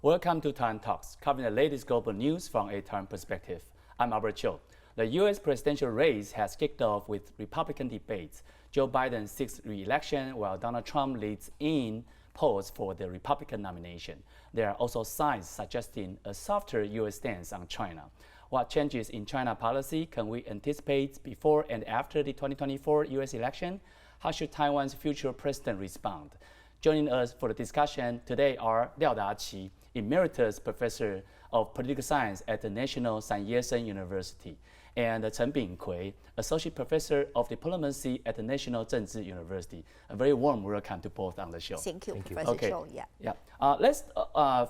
Welcome to Taiwan Talks, covering the latest global news from a Taiwan perspective. I'm Albert Chiu. The U.S. presidential race has kicked off with Republican debates. Joe Biden seeks re-election while Donald Trump leads in polls for the Republican nomination. There are also signs suggesting a softer U.S. stance on China. What changes in China policy can we anticipate before and after the 2024 U.S. election? How should Taiwan's future president respond? Joining us for the discussion today are Liao Da-chi, Emeritus Professor of Political Science at the National Yat-sen University, and Chen Ping-kuei, Associate Professor of Diplomacy at the National Chengchi University. A very warm welcome to both on the show. Thank you, Professor Chiu. Yeah. Let's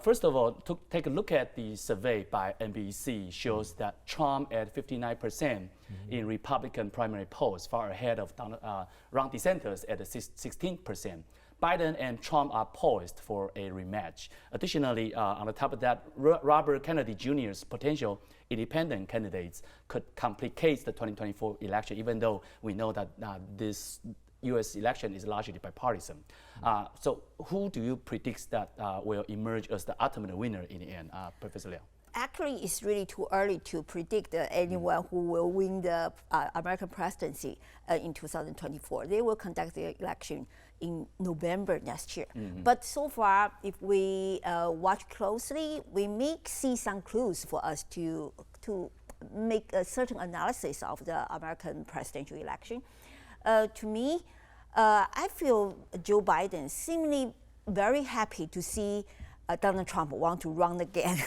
first of all take a look at the survey by NBC. Shows that Trump at 59% in Republican primary polls, far ahead of Ron DeSantis at 16%. Biden and Trump are poised for a rematch. Additionally, on the top of that, Robert Kennedy Jr.'s potential independent candidates could complicate the 2024 election, even though we know that this U.S. election is largely bipartisan. So who do you predict that will emerge as the ultimate winner in the end, Professor Liao? Actually, it's really too early to predict anyone who will win the American presidency in 2024. They will conduct the election in November next year. But so far, if we watch closely, we may see some clues for us to make a certain analysis of the American presidential election. To me, I feel Joe Biden seemingly very happy to see Donald Trump want to run again.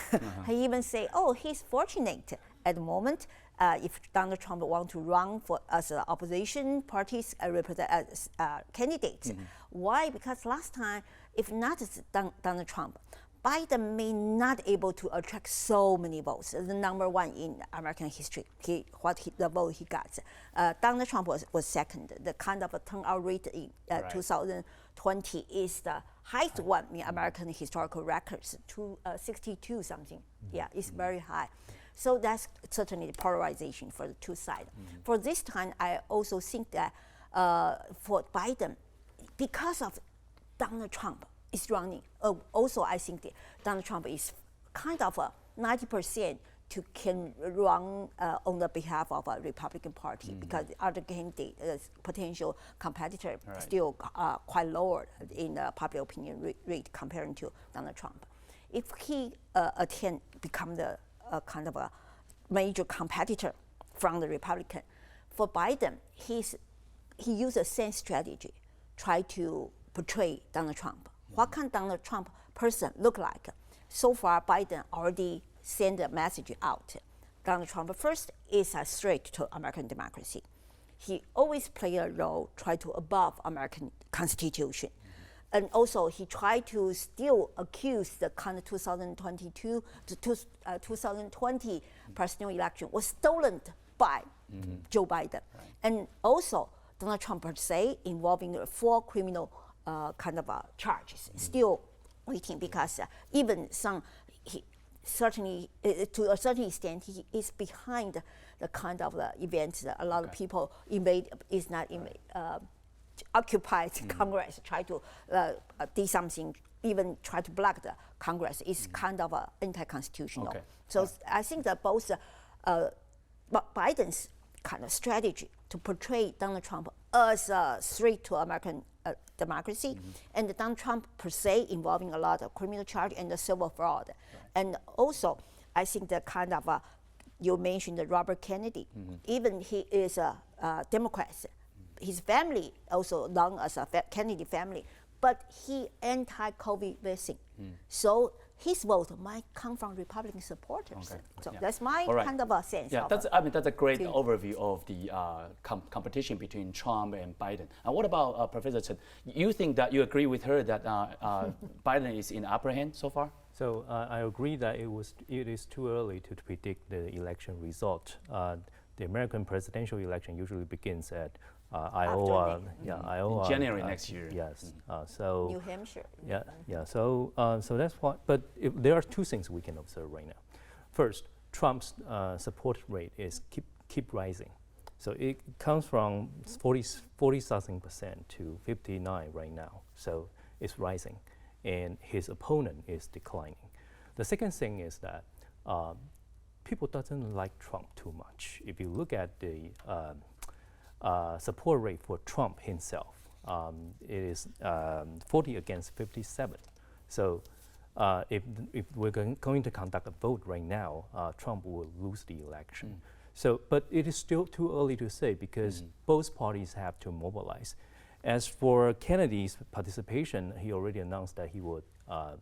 He even say, oh, he's fortunate at the moment if Donald Trump want to run for as an opposition party's candidate. Why? Because last time, if not Donald Trump, Biden may not able to attract so many votes. The number one in American history, the vote he got. Donald Trump was second. The kind of a turnout rate in 2020 is the highest one in American historical records, 62 something. Yeah, it's very high. So that's certainly polarization for the two sides. For this time, I also think that for Biden, because of Donald Trump is running, also I think that Donald Trump is kind of 90% to can run on the behalf of a Republican Party because the other candidate, potential competitor, still quite lower in the popular opinion rate comparing to Donald Trump. If he attempt become the kind of a major competitor from the Republican, for Biden, he used the same strategy, try to portray Donald Trump. What can Donald Trump person look like? So far, Biden already send a message out. Donald Trump first is a threat to American democracy. He always play a role, try to above American Constitution. And also he tried to still accuse the kind of 2020 presidential election was stolen by Joe Biden. And also Donald Trump per se involving 4 criminal kind of charges, still waiting because even some, certainly, to a certain extent, he is behind the kind of events that a lot of people occupied Congress, try to do something, even try to block the Congress. Is kind of anti-constitutional. So I think that both Biden's kind of strategy to portray Donald Trump as a threat to American democracy, and Donald Trump per se involving a lot of criminal charge and the civil fraud. And also, I think the kind of, you mentioned Robert Kennedy, even he is a Democrat. His family also known as a Kennedy family, but he anti-COVID vaccine. So his vote might come from Republican supporters. So that's my kind of a sense. Yeah, that's a great overview of the competition between Trump and Biden. And what about Professor Chen? You think that you agree with her that Biden is in upper hand so far? So I agree that it is too early to predict the election result. The American presidential election usually begins at Iowa, Iowa, in January next year. Yes. So New Hampshire. Yeah. So that's what. But there are two things we can observe right now. First, Trump's support rate is keep rising. So it comes from 40-something% to 59 right now. So it's rising, and his opponent is declining. The second thing is that people doesn't like Trump too much. If you look at the support rate for Trump himself, it is 40 against 57. So if we're going to conduct a vote right now, Trump will lose the election. So, but it is still too early to say because both parties have to mobilize. As for Kennedy's participation, he already announced that he would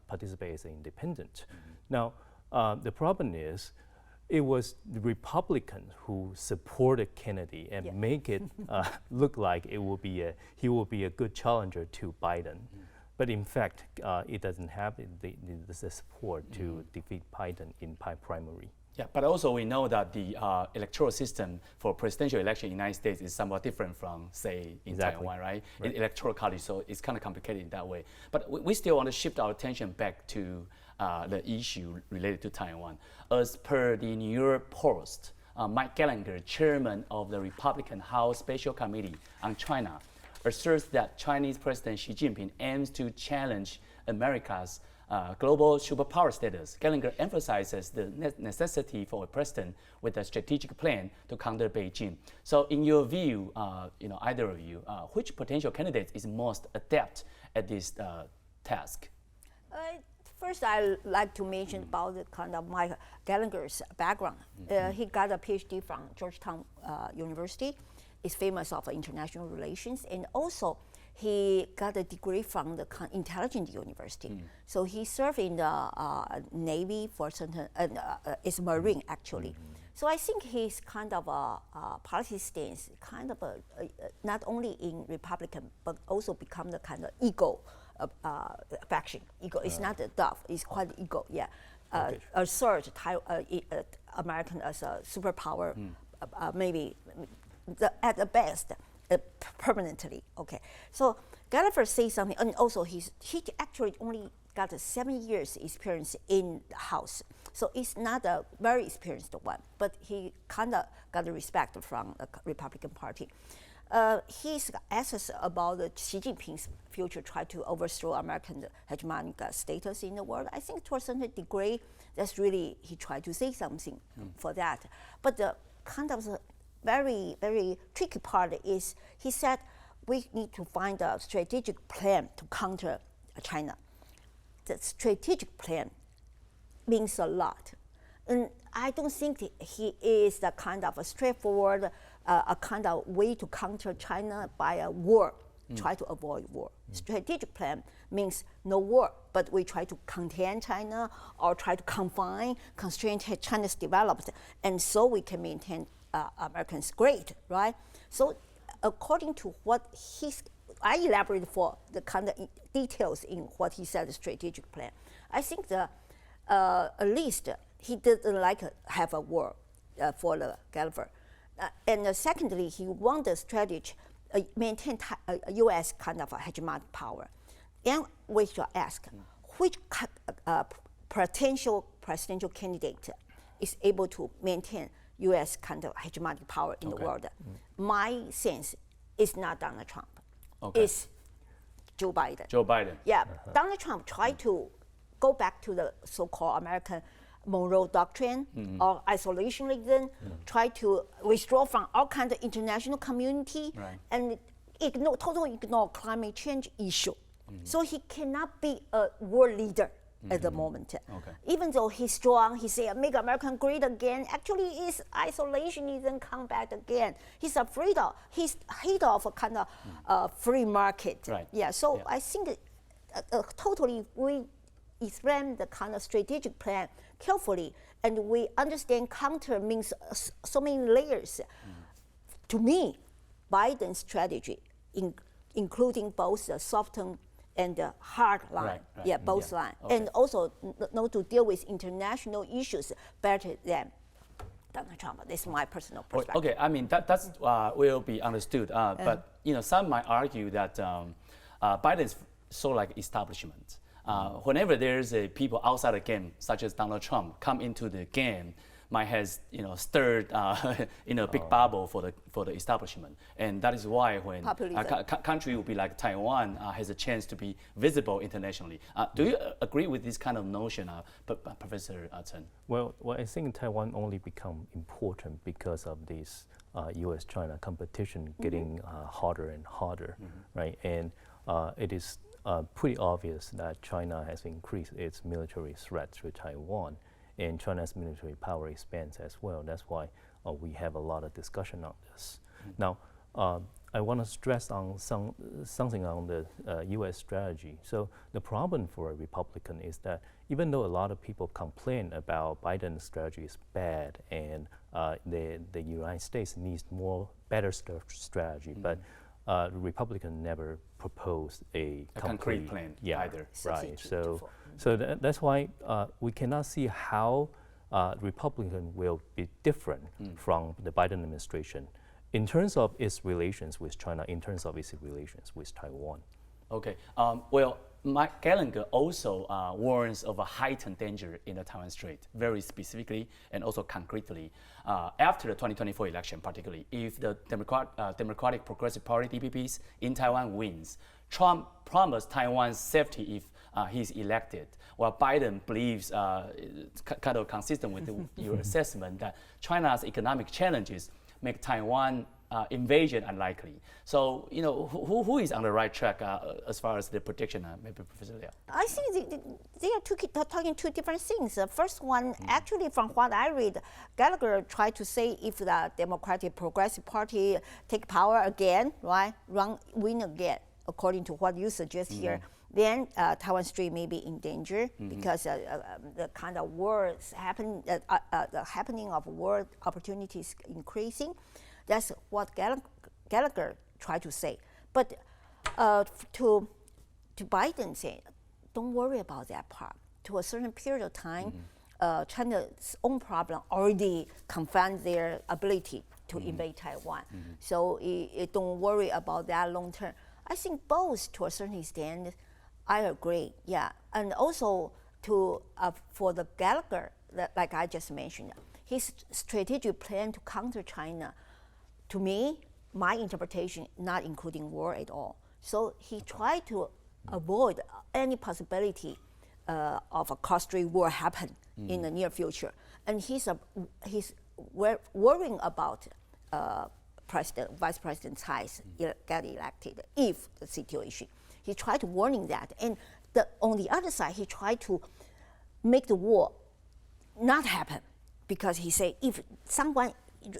participate as an independent. Now, the problem is, it was the Republicans who supported Kennedy and make it look like he will be a good challenger to Biden. But in fact, it doesn't have the support to defeat Biden in primary. Yeah, but also we know that the electoral system for presidential election in the United States is somewhat different from, say, in Taiwan, right? Electoral college, so it's kind of complicated in that way. But we still want to shift our attention back to the issue related to Taiwan. As per the New York Post, Mike Gallagher, chairman of the Republican House Special Committee on China, asserts that Chinese President Xi Jinping aims to challenge America's global superpower status. Gallagher emphasizes the necessity for a president with a strategic plan to counter Beijing. So, in your view, either of you, which potential candidate is most adept at this task? First, I like to mention about the kind of Mike Gallagher's background. He got a PhD from Georgetown University. He's famous of international relations, and also he got a degree from the intelligence university. So he served in the Navy for certain, is Marine actually. So I think his kind of policy stance, kind of not only in Republican, but also become the kind of ego faction. Ego is not a dove, it's quite ego, yeah. Assert American as a superpower, maybe at the best, permanently. Okay, so Gallagher says something, and also he actually only got 7 years experience in the House, so it's not a very experienced one, but he kind of got the respect from the Republican Party. He's asked about Xi Jinping's future, try to overthrow American hegemonic status in the world. I think to a certain degree, that's really, he tried to say something for that. But the kind of the very, very tricky part is he said we need to find a strategic plan to counter China. The strategic plan means a lot. And I don't think he is the kind of a straightforward, a kind of way to counter China by a war, try to avoid war. Strategic plan means no war, but we try to contain China or try to constrain China's development, and so we can maintain Americans great, right? So according to what I elaborated for the kind of details in what he said, the strategic plan. I think at least he didn't like have a war for the Gallagher. And secondly, he want the strategy maintain a U.S. kind of a hegemonic power. And we should ask, which potential presidential candidate is able to maintain U.S. kind of hegemonic power in the world? My sense is not Donald Trump. It's Joe Biden. Joe Biden. Yeah, Donald Trump tried to go back to the so-called American Monroe Doctrine or isolationism, try to withdraw from all kinds of international community and totally ignore climate change issue. So he cannot be a world leader at the moment. Even though he's strong, he say make America great again. Actually, is isolationism come back again. He's afraid of, he's hate of a kind of free market. Yeah. So I think totally we explain the kind of strategic plan carefully, and we understand counter means so many layers. To me, Biden's strategy, including both the soft and the hard line, both lines, and also know to deal with international issues better than Donald Trump. This is my personal perspective. Okay, I mean that's will be understood. But some might argue that Biden's sort of like establishment. Whenever there's a people outside the game, such as Donald Trump, come into the game, might has stirred in a big bubble for the establishment, and that is why when a country will be like Taiwan has a chance to be visible internationally. Do you agree with this kind of notion, Professor Chen? Well, I think Taiwan only become important because of this U.S.-China competition getting harder and harder, right? And it is pretty obvious that China has increased its military threat to Taiwan, and China's military power expands as well. That's why we have a lot of discussion on this. Now, I want to stress on something on the U.S. strategy. So the problem for a Republican is that even though a lot of people complain about Biden's strategy is bad and the United States needs better strategy, but the Republican never proposed a concrete plan either. Right. So that's why we cannot see how Republican will be different from the Biden administration in terms of its relations with China, in terms of its relations with Taiwan. Okay. Well, Mike Gallagher also warns of a heightened danger in the Taiwan Strait, very specifically and also concretely. After the 2024 election, particularly, if the Democratic Progressive Party (DPPs) in Taiwan wins, Trump promised Taiwan's safety if he's elected, while Biden believes, kind of consistent with your assessment, that China's economic challenges make Taiwan invasion unlikely. So, who is on the right track as far as the prediction, maybe Professor Liao? I think they are talking two different things. The first one, actually, from what I read, Gallagher tried to say if the Democratic Progressive Party take power again, right, win again, according to what you suggest here, then Taiwan Strait may be in danger because the kind of wars happen, the happening of war opportunities increasing. That's what Gallagher tried to say. But to Biden say, don't worry about that part. To a certain period of time, China's own problem already confound their ability to invade Taiwan. So don't worry about that long term. I think both, to a certain extent, I agree, yeah. And also for the Gallagher, like I just mentioned, his strategic plan to counter China, to me, my interpretation, not including war at all. So he tried to avoid any possibility of a cross-strait war happen in the near future. And he's worrying about Vice President Tsai's get elected if the situation. He tried to warning that. And on the other side, he tried to make the war not happen because he said if someone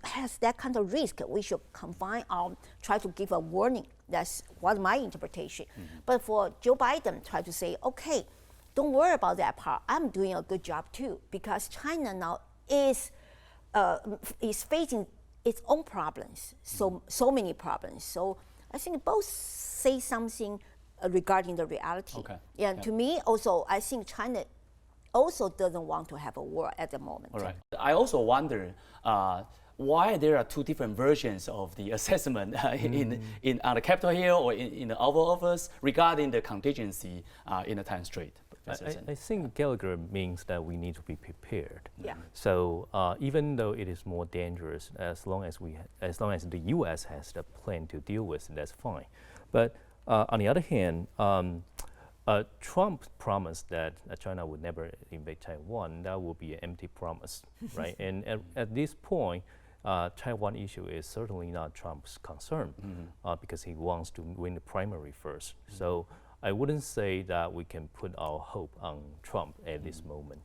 has that kind of risk, we should confine or try to give a warning. That's what my interpretation. But for Joe Biden, try to say, okay, don't worry about that part. I'm doing a good job too, because China now is facing its own problems, so many problems. So I think both say something regarding the reality. Okay. Yeah, to me also, I think China also doesn't want to have a war at the moment. All right. I also wonder why there are two different versions of the assessment in on the Capitol Hill or in the Oval Office regarding the contingency in the Taiwan Strait. I think Gallagher means that we need to be prepared. Yeah. So even though it is more dangerous, as long as the U.S. has the plan to deal with it, that's fine. But on the other hand, Trump promised that China would never invade Taiwan. That will be an empty promise, right? And at this point, Taiwan issue is certainly not Trump's concern because he wants to win the primary first. So I wouldn't say that we can put our hope on Trump at this moment.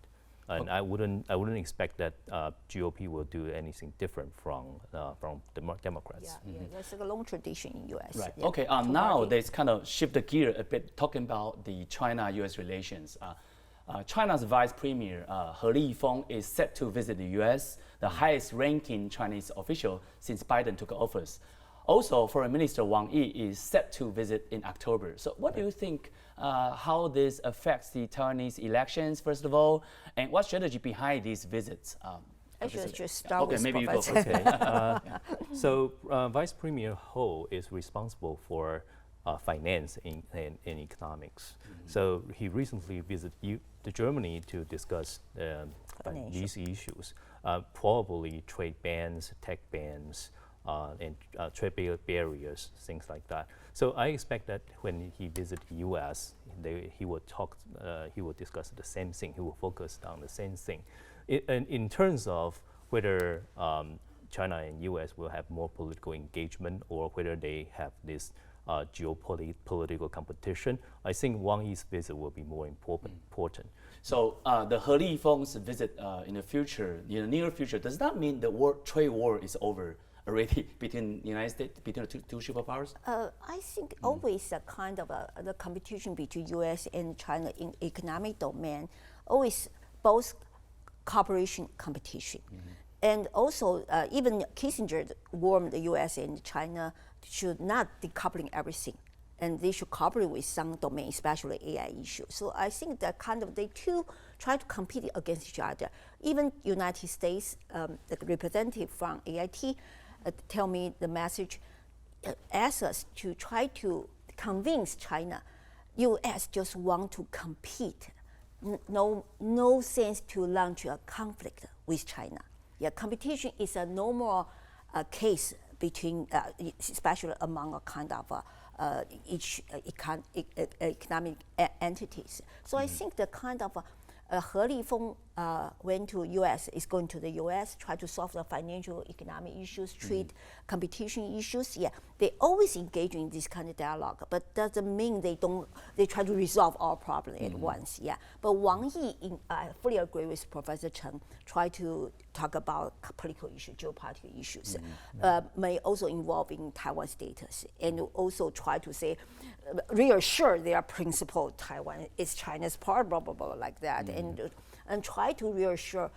And I wouldn't expect that GOP will do anything different from the Democrats. Yeah, that's like a long tradition in U.S. Right. Yeah. Okay. Now let's kind of shift the gear a bit, talking about the China-U.S. relations. China's Vice Premier He Lifeng is set to visit the U.S., the highest-ranking Chinese official since Biden took office. Also, Foreign Minister Wang Yi is set to visit in October. So what do you think how this affects the Taiwanese elections, first of all, and what strategy behind these visits? I should just start okay, with maybe you go Professor. first. So Vice Premier He is responsible for finance and economics. So he recently visited Germany to discuss these issues. probably trade bans, tech bans, and trade barriers, things like that. So I expect that when he visits the U.S., he will discuss the same thing. He will focus on the same thing. In terms of whether China and U.S. will have more political engagement or whether they have this geopolitical competition, I think Wang Yi's visit will be more important. So the He Lifeng's visit in the future, in the near future, does that mean the trade war is over already between the United States, between the two superpowers? I think always a kind of the competition between U.S. and China in economic domain, always both cooperation competition. And also, even Kissinger warned the U.S. and China should not decoupling everything, and they should cooperate with some domains, especially AI issues. So I think that kind of they two try to compete against each other. Even United States, the representative from AIT, tell me the message, asked us to try to convince China, U.S. just want to compete. No sense to launch a conflict with China. Yeah, competition is a normal case between, especially among a kind of each economic entities. So I think the kind of He Lifeng went to U.S. is going to the U.S. try to solve the financial economic issues, trade competition issues. Yeah, they always engage in this kind of dialogue, but doesn't mean they try to resolve all problems at once. Yeah, but Wang Yi, I fully agree with Professor Chen, try to talk about political issues, geopolitical issues, may also involve in Taiwan status, and also try to say, reassure their principle, Taiwan is China's part, blah, blah, blah, like that, and try to reassure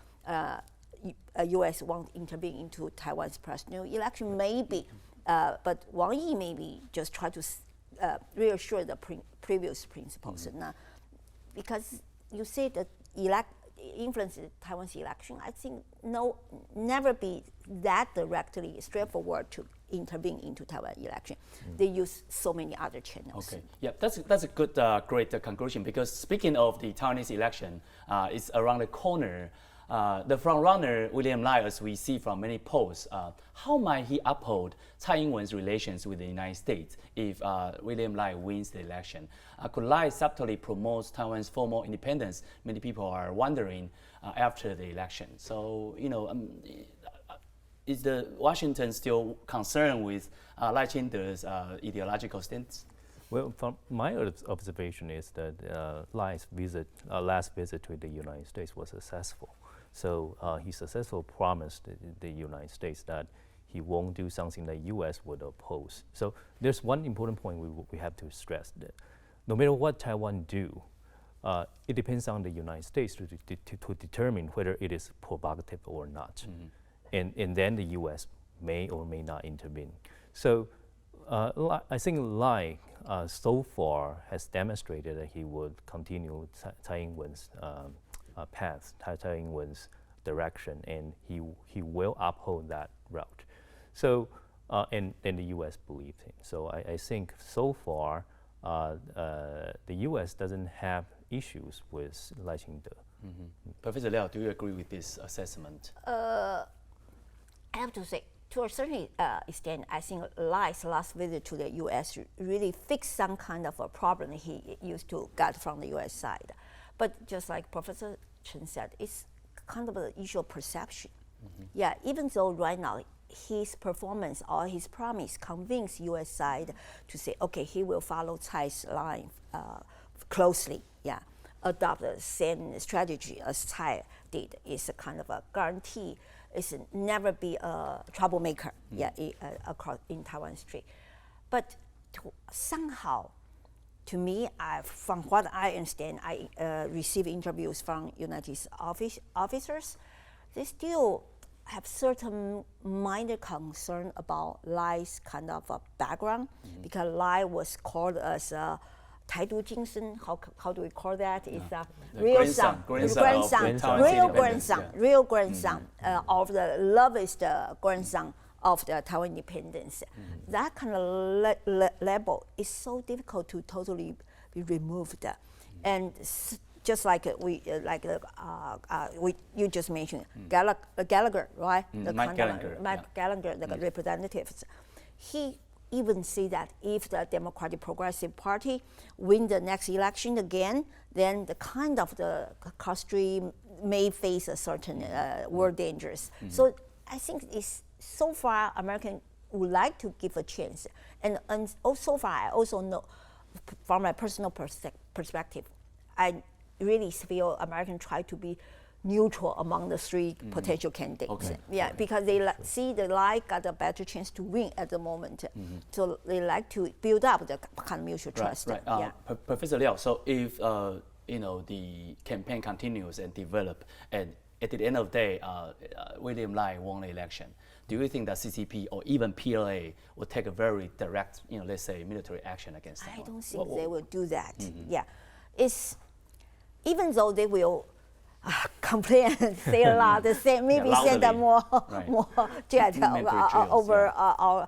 U.S. won't intervene into Taiwan's presidential election, maybe, but Wang Yi maybe just try to reassure the previous principles. Because you say that influence Taiwan's election, I think never be that directly straightforward to intervene into Taiwan election. They use so many other channels. Okay, yeah, that's a good, great conclusion, because speaking of the Taiwanese election, it's around the corner. The frontrunner, William Lai, as we see from many polls, how might he uphold Tsai Ing-wen's relations with the United States if William Lai wins the election? Could Lai subtly promote Taiwan's formal independence? Many people are wondering after the election. So, is the Washington still concerned with Lai Ching-te's ideological stance? Well, from my observation is that Lai's last visit to the United States was successful. So he successfully promised the United States that he won't do something that U.S. would oppose. So there's one important point we have to stress, that no matter what Taiwan do, it depends on the United States to determine whether it is provocative or not. And then the U.S. may or may not intervene. So I think Lai so far has demonstrated that he would continue Tsai Ing-wen's path, Tsai Ing-wen's direction, and he will uphold that route. So and the U.S. believes him. So I think so far the U.S. doesn't have issues with Lai Ching-te. Professor Liao, do you agree with this assessment? I have to say, to a certain extent, I think Lai's last visit to the U.S. really fixed some kind of a problem he used to get from the U.S. side. But just like Professor Chen said, it's kind of an issue of perception. Yeah, even though right now his performance or his promise convinced U.S. side to say, okay, he will follow Tsai's line closely, yeah, adopt the same strategy as Tsai did, is a kind of a guarantee. It's never be a troublemaker, across in Taiwan Strait. But somehow, to me, from what I understand, I receive interviews from United States officers. They still have certain minor concern about Lai's kind of a background, because Lai was called as Taidu Jingsen, how do we call that? It's a real son, real grandson of the lovest grandson of the Taiwan independence. That kind of label is so difficult to totally be removed. And just like you just mentioned, Gallagher, right? Mike Gallagher, Mike Gallagher, the representatives. He even see that if the Democratic Progressive Party win the next election again, then the kind of the Cross-Strait may face a certain world dangers. So I think it's so far American would like to give a chance, and so far I also know from my personal perspective, I really feel American try to be neutral among the three potential candidates. Okay. Yeah, because they see the like got a better chance to win at the moment. So they like to build up the kind of mutual trust. Right. Yeah. Professor Liao, so if the campaign continues and develop, and at the end of the day, William Lai won the election, do you think that CCP or even PLA will take a very direct, let's say, military action against Taiwan? I don't think they will do that. Yeah, it's even though they will complain and say a lot, maybe send a more jet over our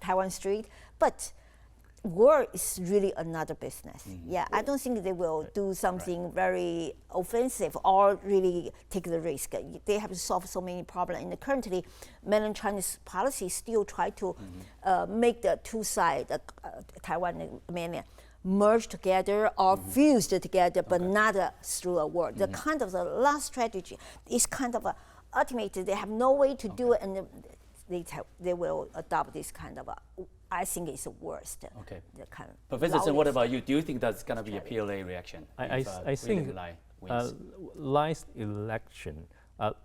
Taiwan Strait, but war is really another business. Yeah, I don't think they will do something very offensive or really take the risk. They have to solve so many problems. And currently, mainland Chinese policy still try to make the two sides, Taiwan and mainland, merge together or fused together, but not through a war. The kind of the last strategy is kind of ultimately they have no way to do it, and they will adopt this kind of I think it's the worst. Okay. The kind of Professor Chen, what about you? Do you think that's going to be a PLA reaction? I think Lai's election,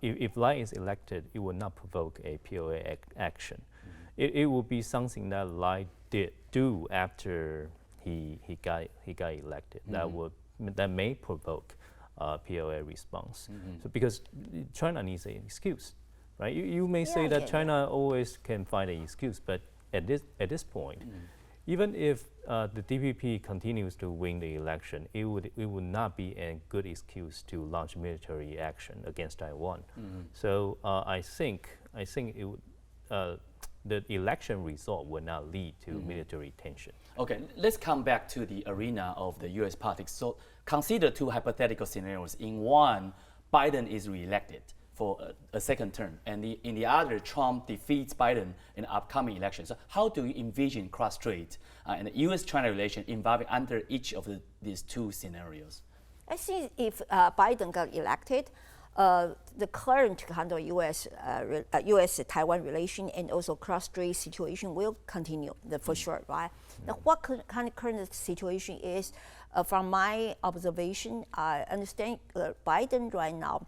if Lai is elected, it will not provoke a PLA action. It will be something that Lai did do after he got elected. That may provoke PLA response. So because China needs an excuse, right? You may say that China always can find an excuse, but at this point, even if the DPP continues to win the election, it would not be a good excuse to launch military action against Taiwan. So I think it would, the election result will not lead to military tension. Okay, let's come back to the arena of the U.S. politics. So consider two hypothetical scenarios. In one, Biden is reelected for a second term, and in the other, Trump defeats Biden in the upcoming election. So how do you envision Cross-Strait and the U.S.-China relation involving under each of these two scenarios? I think if Biden got elected, the current kind of U.S.-Taiwan relation and also cross-strait situation will continue, for sure, right? Now, what kind of current situation is, from my observation, I understand Biden right now,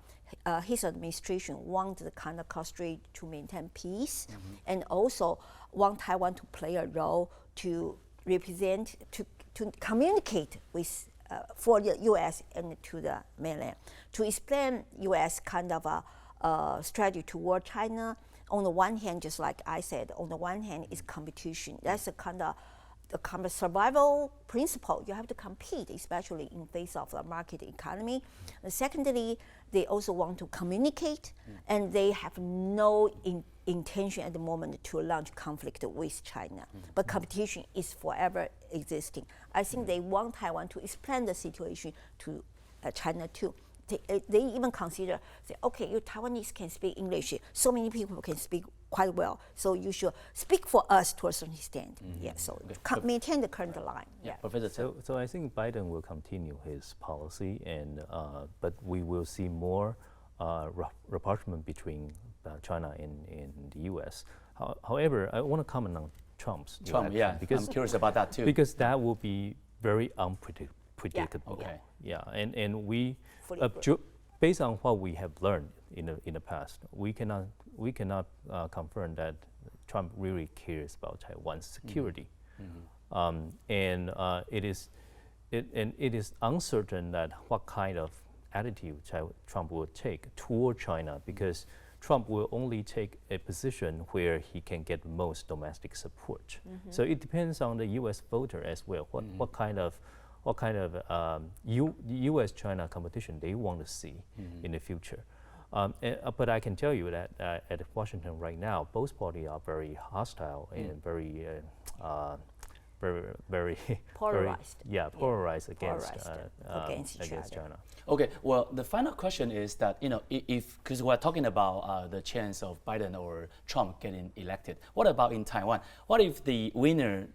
his administration wants the kind of cross-strait to maintain peace, and also want Taiwan to play a role to represent, to communicate with for the U.S. and to the mainland, to explain U.S. kind of a strategy toward China. On the one hand, just like I said, on the one hand is competition. That's a kind of survival principle. You have to compete, especially in face of the market economy. And secondly, they also want to communicate, and they have no intention at the moment to launch conflict with China. But competition is forever existing. I think they want Taiwan to explain the situation to China too. They even consider, say, okay, you Taiwanese can speak English. So many people can speak quite well. So you should speak for us to a certain extent. Yeah, so maintain the current line. Yeah. Professor. So I think Biden will continue his policy, and but we will see more rapprochement between China and the U.S. However, I want to comment on Trump's election, because I'm curious about that too. Because that will be very unpredictable. Okay. Yeah, and we, based on what we have learned in the past, we cannot confirm that Trump really cares about Taiwan's security, and it is uncertain that what kind of attitude Trump will take toward China, because Trump will only take a position where he can get most domestic support. So it depends on the U.S. voter as well. What kind of U.S.-China competition they want to see in the future. But I can tell you that at Washington right now, both parties are very hostile and very very Polarized. polarized against Against each other. China. Okay, well, the final question is that, if, because we're talking about the chance of Biden or Trump getting elected, what about in Taiwan? What if the winner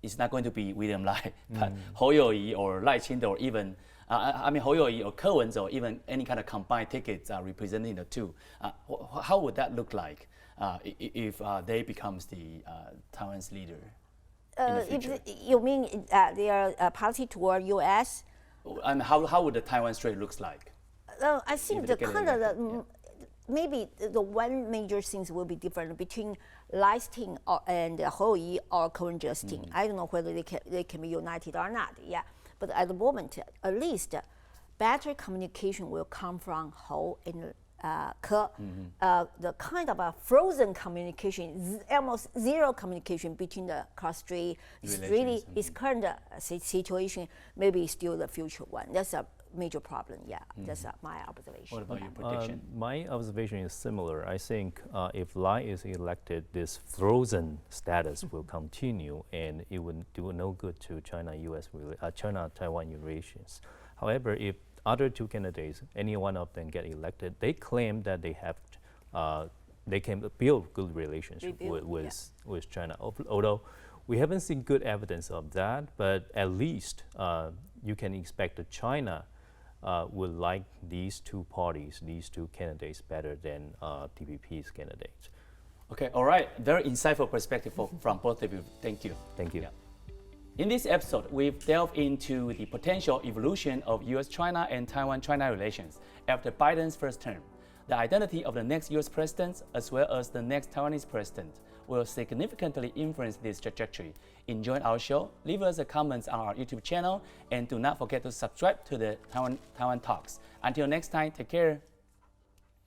is not going to be William Lai, but Hou You-yi or Lai Ching-te, or even, Hou You-yi or Cohen's, or even any kind of combined tickets representing the two? How would that look like if they becomes the Taiwan's leader in the future? If you mean their policy toward U.S.? And how would the Taiwan Strait looks like? I think they the get kind of elected, maybe the one major things will be different between Lai's team and Hou Yi or Cohen's team. I don't know whether they can be united or not. Yeah, but at the moment, at least, better communication will come from Hou and Ke. The kind of a frozen communication, almost zero communication between the Cross-Strait, is current situation, maybe still the future one. That's a major problem. Yeah, that's my observation. What about your prediction? My observation is similar. I think if Lai is elected, this frozen status will continue, and it would do no good to China-Taiwan relations. However, if other two candidates, any one of them get elected, they claim that they can build good relations with China. Although we haven't seen good evidence of that, but at least you can expect that China will like these two parties, these two candidates, better than TPP's candidates. Okay, all right. Very insightful perspective from both of you. Thank you. Thank you. Yeah. In this episode, we've delved into the potential evolution of U.S.-China and Taiwan-China relations after Biden's first term. The identity of the next U.S. president, as well as the next Taiwanese president, will significantly influence this trajectory. Enjoy our show, leave us a comment on our YouTube channel, and do not forget to subscribe to the Taiwan Talks. Until next time, take care.